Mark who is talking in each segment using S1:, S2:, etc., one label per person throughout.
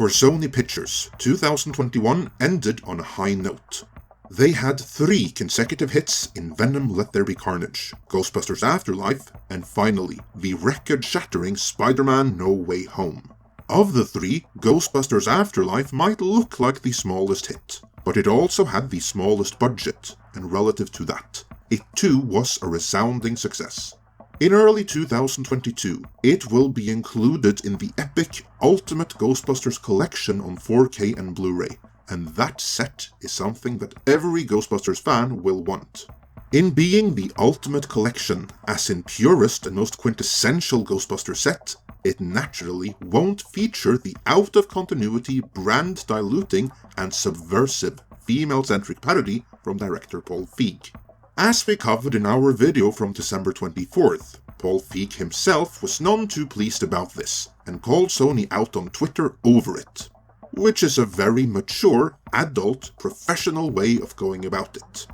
S1: For Sony Pictures, 2021 ended on a high note. They had 3 consecutive hits in Venom Let There Be Carnage, Ghostbusters Afterlife, and finally, the record-shattering Spider-Man No Way Home. Of the 3, Ghostbusters Afterlife might look like the smallest hit, but it also had the smallest budget, and relative to that, it too was a resounding success. In early 2022, it will be included in the epic Ultimate Ghostbusters Collection on 4K and Blu-ray, and that set is something that every Ghostbusters fan will want. In being the Ultimate Collection, as in purest and most quintessential Ghostbuster set, it naturally won't feature the out-of-continuity, brand-diluting, and subversive female-centric parody from director Paul Feig. As we covered in our video from December 24th, Paul Feig himself was none too pleased about this, and called Sony out on Twitter over it. Which is a very mature, adult, professional way of going about it.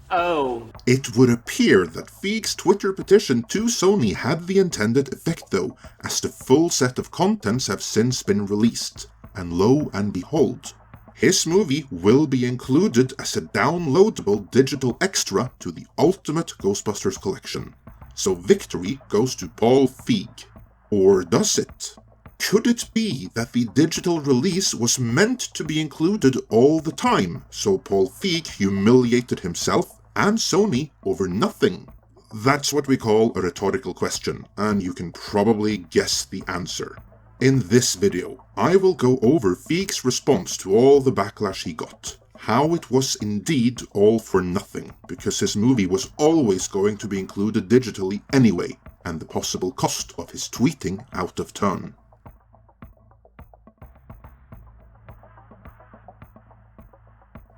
S2: Oh.
S1: It would appear that Feig's Twitter petition to Sony had the intended effect though, as the full set of contents have since been released, and lo and behold, his movie will be included as a downloadable digital extra to the Ultimate Ghostbusters Collection. So victory goes to Paul Feig. Or does it? Could it be that the digital release was meant to be included all the time, so Paul Feig humiliated himself and Sony over nothing? That's what we call a rhetorical question, and you can probably guess the answer. In this video, I will go over Feig's response to all the backlash he got. How it was indeed all for nothing, because his movie was always going to be included digitally anyway, and the possible cost of his tweeting out of turn.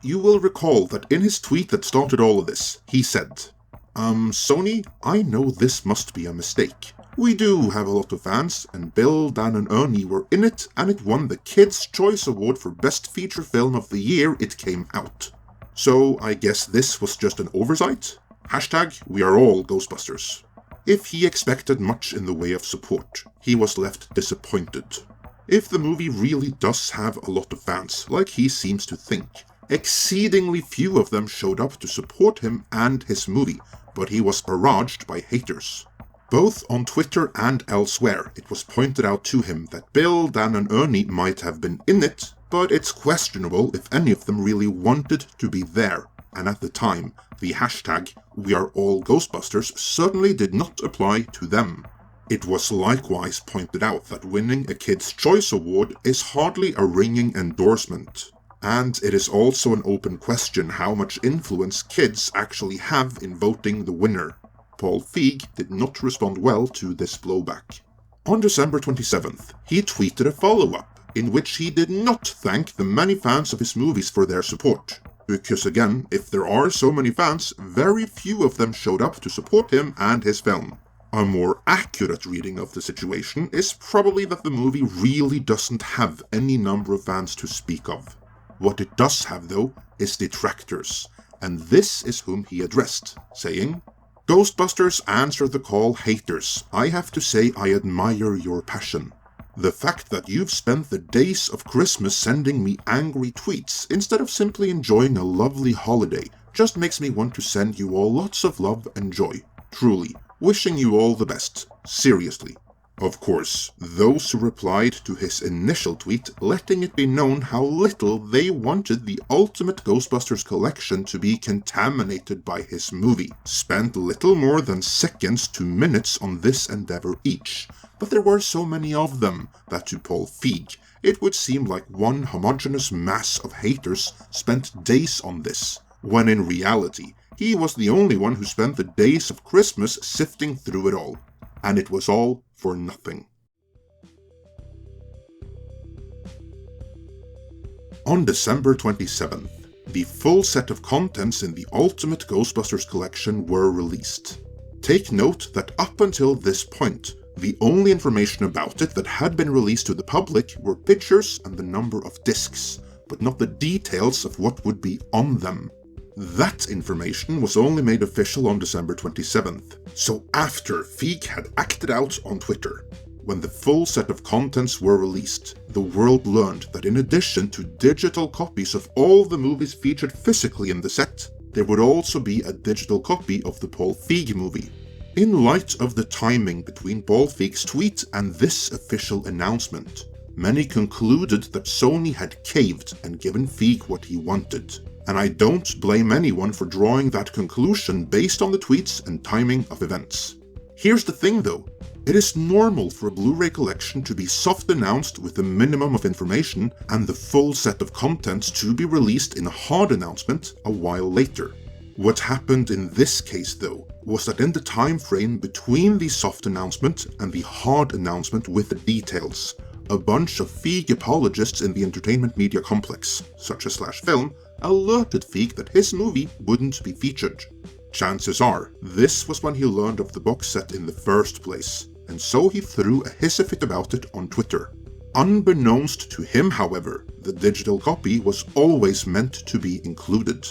S1: You will recall that in his tweet that started all of this, he said, Sony, I know this must be a mistake. We do have a lot of fans, and Bill, Dan and Ernie were in it, and it won the Kids' Choice Award for Best Feature Film of the year it came out. So I guess this was just an oversight? Hashtag, we are all Ghostbusters. If he expected much in the way of support, he was left disappointed. If the movie really does have a lot of fans, like he seems to think, exceedingly few of them showed up to support him and his movie, but he was barraged by haters. Both on Twitter and elsewhere, it was pointed out to him that Bill, Dan and Ernie might have been in it, but it's questionable if any of them really wanted to be there, and at the time, the hashtag #WeAreAllGhostbusters certainly did not apply to them. It was likewise pointed out that winning a Kids' Choice Award is hardly a ringing endorsement. And it is also an open question how much influence kids actually have in voting the winner. Paul Feig did not respond well to this blowback. On December 27th, he tweeted a follow-up, in which he did not thank the many fans of his movies for their support. Because again, if there are so many fans, very few of them showed up to support him and his film. A more accurate reading of the situation is probably that the movie really doesn't have any number of fans to speak of. What it does have, though, is detractors, and this is whom he addressed, saying, Ghostbusters answer the call, haters. I have to say I admire your passion. The fact that you've spent the days of Christmas sending me angry tweets instead of simply enjoying a lovely holiday just makes me want to send you all lots of love and joy. Truly, wishing you all the best. Seriously. Of course, those who replied to his initial tweet letting it be known how little they wanted the Ultimate Ghostbusters Collection to be contaminated by his movie spent little more than seconds to minutes on this endeavor each, but there were so many of them that to Paul Feig it would seem like one homogeneous mass of haters spent days on this, when in reality he was the only one who spent the days of Christmas sifting through it all. And it was all for nothing. On December 27th, the full set of contents in the Ultimate Ghostbusters Collection were released. Take note that up until this point, the only information about it that had been released to the public were pictures and the number of discs, but not the details of what would be on them. That information was only made official on December 27th, so after Feig had acted out on Twitter. When the full set of contents were released, the world learned that in addition to digital copies of all the movies featured physically in the set, there would also be a digital copy of the Paul Feig movie. In light of the timing between Paul Feig's tweet and this official announcement, many concluded that Sony had caved and given Feig what he wanted. And I don't blame anyone for drawing that conclusion based on the tweets and timing of events. Here's the thing though, it is normal for a Blu-ray collection to be soft announced with a minimum of information and the full set of contents to be released in a hard announcement a while later. What happened in this case though, was that in the time frame between the soft announcement and the hard announcement with the details, a bunch of Feig apologists in the entertainment media complex, such as Slash Film, alerted Feig that his movie wouldn't be featured. Chances are, this was when he learned of the box set in the first place, and so he threw a hissy fit about it on Twitter. Unbeknownst to him, however, the digital copy was always meant to be included.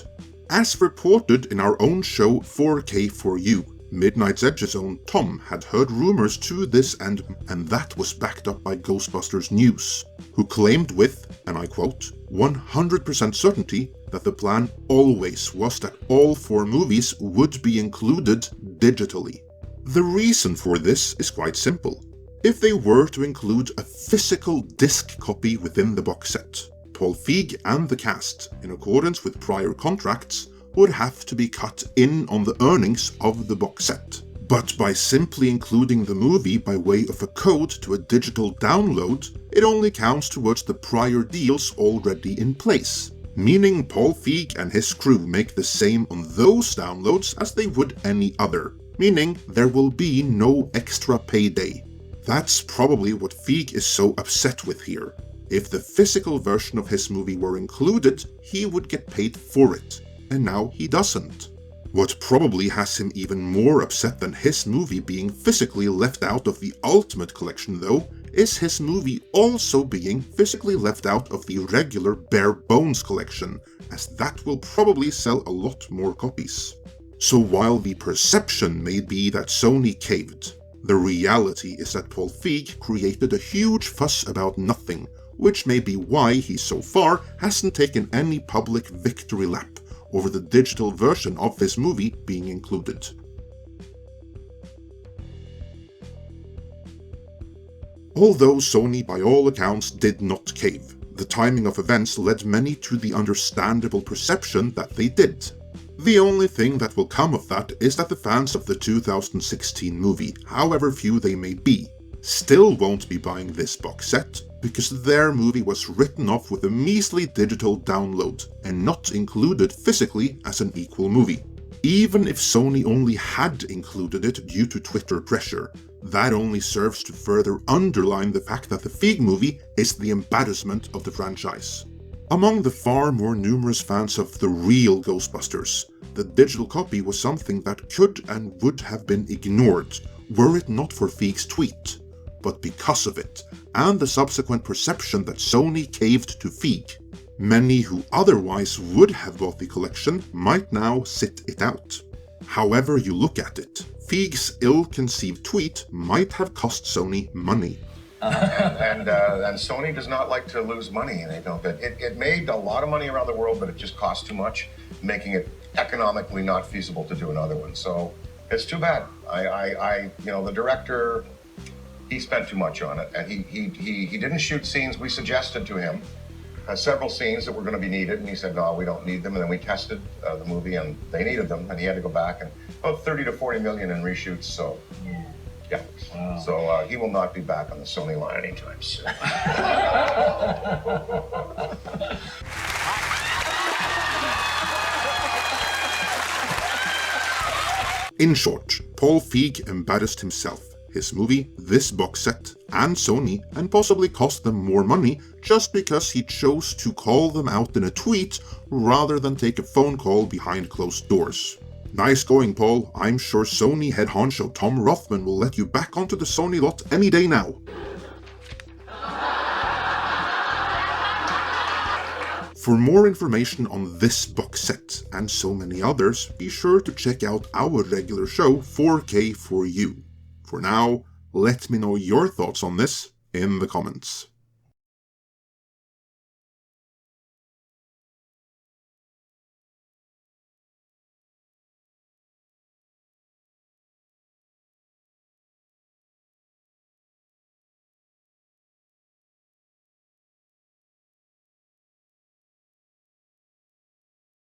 S1: As reported in our own show 4K4U, Midnight's Edge's own Tom had heard rumors to this end, and that was backed up by Ghostbusters News, who claimed with, and I quote, 100% certainty that the plan always was that all 4 movies would be included digitally. The reason for this is quite simple. If they were to include a physical disc copy within the box set, Paul Feig and the cast, in accordance with prior contracts, would have to be cut in on the earnings of the box set. But by simply including the movie by way of a code to a digital download, it only counts towards the prior deals already in place, meaning Paul Feig and his crew make the same on those downloads as they would any other, meaning there will be no extra payday. That's probably what Feig is so upset with here. If the physical version of his movie were included, he would get paid for it. And now he doesn't. What probably has him even more upset than his movie being physically left out of the Ultimate Collection though, is his movie also being physically left out of the regular Bare Bones Collection, as that will probably sell a lot more copies. So while the perception may be that Sony caved, the reality is that Paul Feig created a huge fuss about nothing, which may be why he so far hasn't taken any public victory lap over the digital version of this movie being included. Although Sony by all accounts did not cave, the timing of events led many to the understandable perception that they did. The only thing that will come of that is that the fans of the 2016 movie, however few they may be, still won't be buying this box set because their movie was written off with a measly digital download and not included physically as an equal movie. Even if Sony only had included it due to Twitter pressure, that only serves to further underline the fact that the Feig movie is the embarrassment of the franchise. Among the far more numerous fans of the real Ghostbusters, the digital copy was something that could and would have been ignored were it not for Feig's tweet. But because of it, and the subsequent perception that Sony caved to Feig, many who otherwise would have bought the collection might now sit it out. However you look at it, Feig's ill-conceived tweet might have cost Sony money.
S2: And Sony does not like to lose money, and they don't. It made a lot of money around the world, but it just cost too much, making it economically not feasible to do another one. So it's too bad. The director, he spent too much on it, and he didn't shoot scenes we suggested to him. Several scenes that were going to be needed, and he said, no, we don't need them. And then we tested the movie, and they needed them, and he had to go back, and about 30 to 40 million in reshoots. So, yeah. Wow. So he will not be back on the Sony line anytime soon.
S1: In short, Paul Feig embarrassed himself, his movie, this box set, and Sony, and possibly cost them more money just because he chose to call them out in a tweet rather than take a phone call behind closed doors. Nice going, Paul. I'm sure Sony head honcho Tom Rothman will let you back onto the Sony lot any day now. For more information on this box set and so many others, be sure to check out our regular show 4K for You. For now, let me know your thoughts on this in the comments.